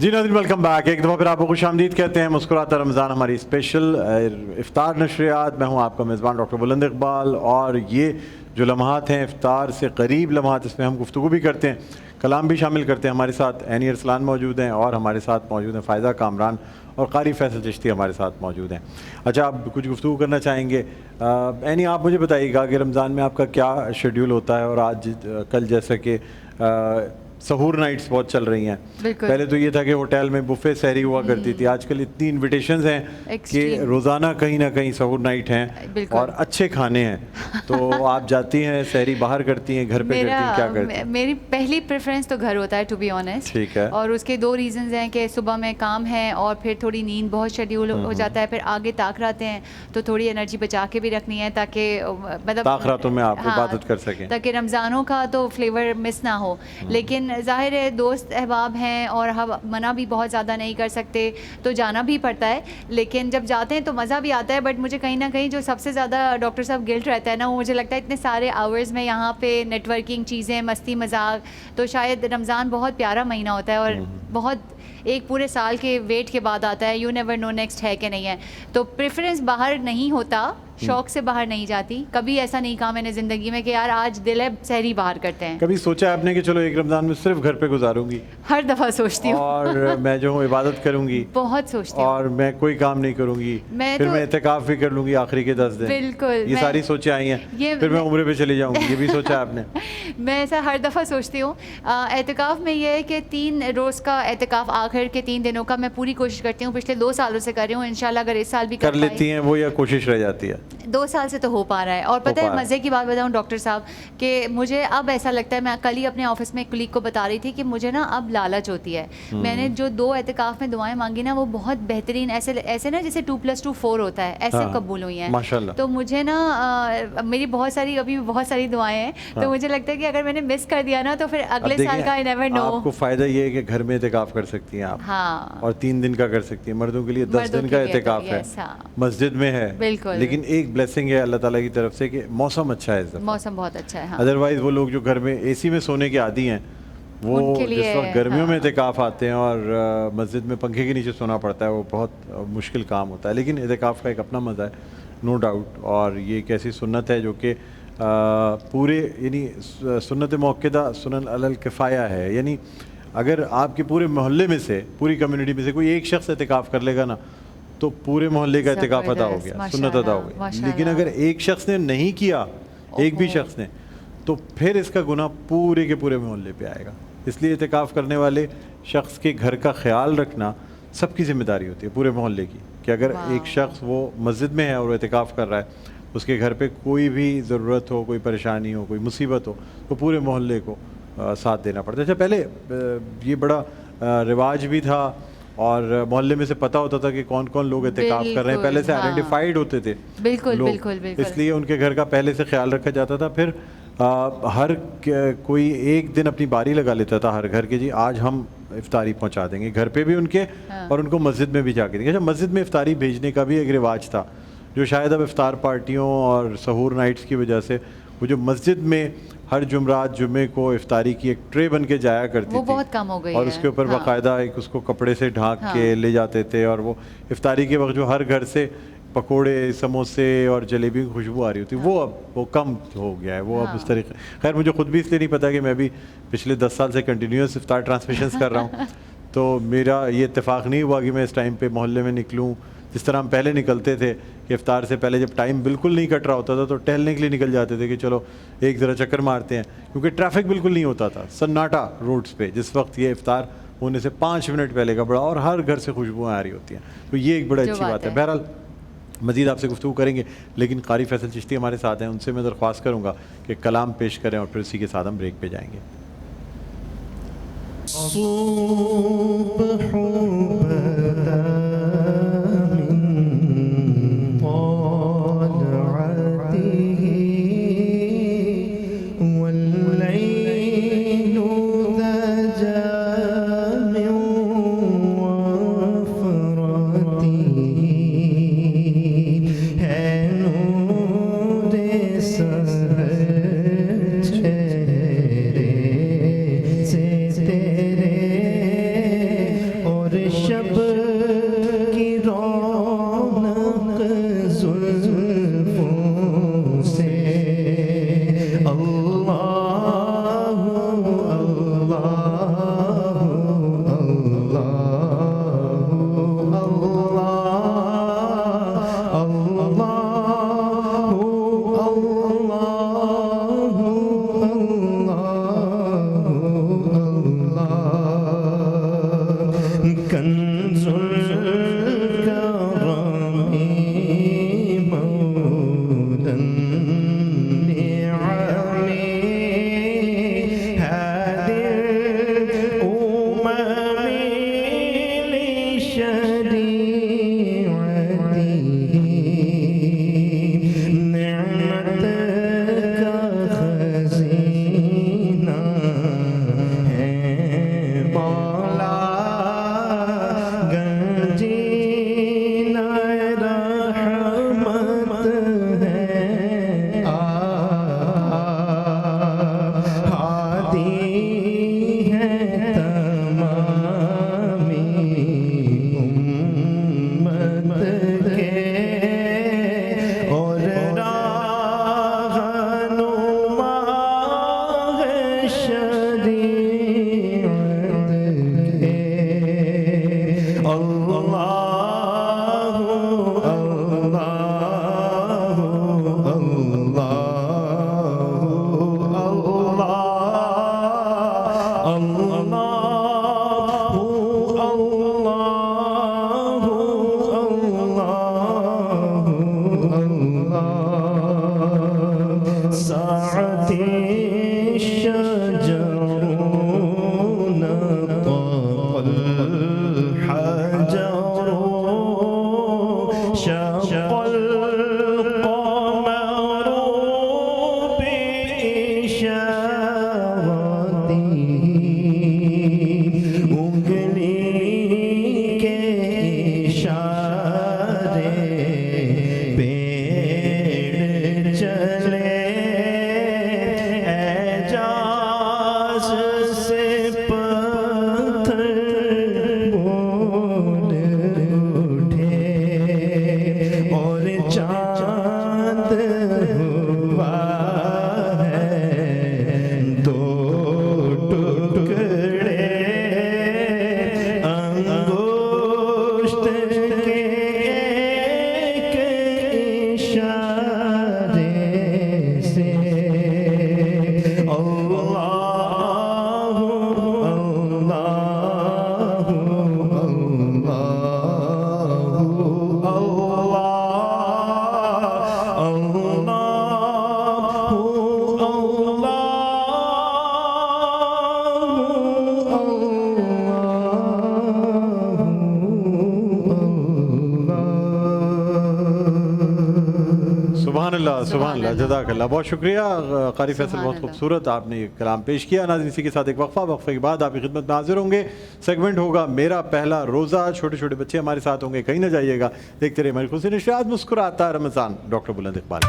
जी नाज़रीन, welcome back. एक दफ़ा फिर आपको खुशामदीद कहते हैं। मुस्कुराता रमज़ान हमारी स्पेशल इफ्तार नशरियात। मैं हूँ आपका मेज़बान डॉक्टर बुलंद इकबाल, और ये जो लम्हात हैं इफ्तार से करीब लम्हात, इसमें हम गुफ्तगू भी करते हैं, कलाम भी शामिल करते हैं। हमारे साथ एनी अरसलान मौजूद हैं, और हमारे साथ मौजूद हैं फ़ायदा कामरान और कारी फैसल चिश्ती हमारे साथ मौजूद हैं। अच्छा, आप कुछ गुफ्तगू करना चाहेंगे? एनी, आप मुझे बताइएगा कि रमज़ान में आपका क्या शेड्यूल होता है। और आज कल जैसा कि सहूर नाइट्स बहुत चल रही हैं। पहले तो ये था कि होटल में बुफे सहरी हुआ करती थी, आजकल इतनी इनविटेशंस हैं कि रोज़ाना कहीं ना कहीं सहूर नाइट हैं और अच्छे खाने हैं। तो आप जाती हैं सहरी बाहर करती हैं, घर पे करती हैं, क्या करती हैं? मेरी पहली प्रेफरेंस तो घर होता है, टू बी ऑनेस्ट। ठीक है। और उसके दो रीजंस हैं कि सुबह में काम है और फिर थोड़ी नींद बहुत शेड्यूल हो जाता है, फिर आगे ताख़रात हैं तो थोड़ी एनर्जी बचा के भी रखनी है ताकि मतलब ताख़रातों में आप इबादत कर सकें, ताकि रमज़ानों का तो फ्लेवर मिस ना हो। लेकिन ज़ाहिर है दोस्त अहबाब हैं और हम मना भी बहुत ज़्यादा नहीं कर सकते, तो जाना भी पड़ता है। लेकिन जब जाते हैं तो मज़ा भी आता है, बट मुझे कहीं ना कहीं जो सबसे ज़्यादा डॉक्टर साहब गिल्ट रहता है ना, वो मुझे लगता है इतने सारे आवर्स में यहाँ पे नेटवर्किंग चीज़ें, मस्ती मजाक। तो शायद रमज़ान बहुत प्यारा महीना होता है और बहुत एक पूरे साल के वेट के बाद आता है। यू नेवर नो नेक्स्ट है कि नहीं है। तो प्रेफरेंस बाहर नहीं होता, शौक से बाहर नहीं जाती। कभी ऐसा नहीं कहा मैंने ज़िंदगी में कि यार आज दिल है सहरी बाहर करते हैं। कभी सोचा है आपने कि चलो एक रमज़ान में सिर्फ घर पे गुजारूंगी? हर दफ़ा सोचती हूँ और मैं जो हूँ इबादत करूंगी, बहुत सोचती हूँ, और मैं कोई काम नहीं करूंगी, फिर मैं इत्तिकाफ भी कर लूंगी आखिरी के 10 दिन। बिल्कुल, ये सारी सोचें आई हैं। फिर मैं उम्रे पे चली जाऊंगी, ये भी सोचा आपने? मैं ऐसा हर दफ़ा सोचती हूँ। एतिकाफ़ में ये है कि 3 रोज़ का एतिकाफ़, आखिर के 3 दिनों का मैं पूरी कोशिश करती हूँ। पिछले 2 सालों से कर रही हूँ, इंशाल्लाह अगर इस साल भी कर लेती हैं वो, या कोशिश रह जाती है? 2 साल से तो हो पा रहा है। और पता है मज़े की बात बताऊँ डॉक्टर साहब, कि मुझे अब ऐसा लगता है, मैं कल ही अपने ऑफिस में एक कलीग को बता रही थी कि मुझे ना अब लालच होती है। मैंने जो 2 एतिकाफ़ में दुआएं मांगी ना, वो बहुत बेहतरीन, ऐसे ना जैसे 2 + 2 4 होता है, ऐसे कबूल हुई हैं माशाल्लाह। तो मुझे ना मेरी बहुत सारी अभी बहुत सारी दुआएं हैं। तो मुझे लगता है कि अगर मैंने मिस कर दिया ना तो फिर अगले साल का आई नेवर नो। आपको फ़ायदा ये है कि घर में एतिकाफ़ कर सकती हैं आप। हाँ। और 3 दिन का कर सकती हैं। मर्दों के लिए 10 दिन का एतिकाफ़ है, मस्जिद में है। बिल्कुल। लेकिन एक ब्लेसिंग है अल्लाह ताला की तरफ से कि मौसम अच्छा है इस दफ़ा। मौसम बहुत अच्छा है, हाँ। अदरवाइज़ वो लोग जो घर में एसी में सोने के आदी हैं, वो जिस वक्त गर्मियों में एतिकाफ़ आते हैं और मस्जिद में पंखे के नीचे सोना पड़ता है, वो बहुत मुश्किल काम होता है। लेकिन एतिकाफ़ का एक अपना मज़ा है, नो डाउट। और ये एक ऐसी सुन्नत है जो कि पूरे, यानी सुन्नत मौक़िदा सुनन अलल किफ़ाया है। यानी अगर आपके पूरे मोहल्ले में से, पूरी कम्युनिटी में से कोई एक शख्स एतिकाफ़ कर लेगा ना, तो पूरे मोहल्ले का एतिकाफ़ अदा हो गया, सुन्नत अदा हो गई। लेकिन अगर एक शख्स ने नहीं किया, एक भी शख्स ने, तो फिर इसका गुनाह पूरे के पूरे मोहल्ले पे आएगा। इसलिए एतिकाफ़ करने वाले शख्स के घर का ख्याल रखना सबकी ज़िम्मेदारी होती है, पूरे मोहल्ले की। कि अगर एक शख्स वो मस्जिद में है और वो एतिकाफ़ कर रहा है, उसके घर पे कोई भी ज़रूरत हो, कोई परेशानी हो, कोई मुसीबत हो, तो पूरे मोहल्ले को साथ देना पड़ता है। अच्छा, पहले ये बड़ा रिवाज भी था और मोहल्ले में से पता होता था कि कौन कौन लोग एतिकाफ़ कर रहे हैं, पहले से आइडेंटिफाइड होते थे लोग, इसलिए उनके घर का पहले से ख्याल रखा जाता था। फिर हर कोई एक दिन अपनी बारी लगा लेता था हर घर के, जी आज हम इफ्तारी पहुंचा देंगे घर पे भी उनके, और उनको मस्जिद में भी जाके देंगे। अच्छा, मस्जिद में इफ्तारी भेजने का भी एक रिवाज था, जो शायद अब इफ्तार पार्टियों और सहूर नाइट्स की वजह से वो जो मस्जिद में हर जुमरात जुमे को इफ्तारी की एक ट्रे बन के जाया करती वो थी, बहुत कम हो गई और है। उसके ऊपर बाकायदा एक उसको कपड़े से ढांक के ले जाते थे, और वो इफ्तारी के वक्त जो हर घर से पकोड़े, समोसे और जलेबी की खुशबू आ रही होती, वो अब वो कम हो गया है, वो अब उस तरीके। खैर, मुझे खुद भी इसलिए नहीं पता कि मैं भी पिछले 10 साल से कंटिन्यूस इफ्तार ट्रांसमिशंस कर रहा हूँ, तो मेरा ये इत्तेफाक नहीं हुआ कि मैं इस टाइम पे मोहल्ले में निकलूँ जिस तरह हम पहले निकलते थे कि इफ्तार से पहले जब टाइम बिल्कुल नहीं कट रहा होता था तो टहलने के लिए निकल जाते थे कि चलो एक ज़रा चक्कर मारते हैं, क्योंकि ट्रैफिक बिल्कुल नहीं होता था, सन्नाटा रोड्स पे जिस वक्त ये इफ्तार होने से 5 मिनट पहले का बड़ा, और हर घर से खुशबुएँ आ रही होती हैं। तो ये एक बड़ी अच्छी बात है। बहरहाल मज़ीद आपसे गुफ्तगू करेंगे, लेकिन कारी फैसल चिश्ती हमारे साथ हैं, उनसे मैं दरख्वास्त करूँगा कि कलाम पेश करें और फिर उसी के साथ हम ब्रेक पे जाएंगे। शब की रौनक जुल्फों से अल्लाह अल्लाह अल्लाह सुभान अल्लाह जज़ाकल्लाह। बहुत शुक्रिया क़ारी फैसल, बहुत खूबसूरत आपने ये कलाम पेश किया। नाज़रीन इसी के साथ एक वक्फ़े के बाद आपकी खिदमत में हाजिर होंगे। सेगमेंट होगा मेरा पहला रोज़ा। छोटे छोटे बच्चे हमारे साथ होंगे, कहीं ना जाइएगा। देखते रहिए हमारी खुशी नशरियात। मुस्कुराता रमज़ान, डॉक्टर बुलंद इकबाल।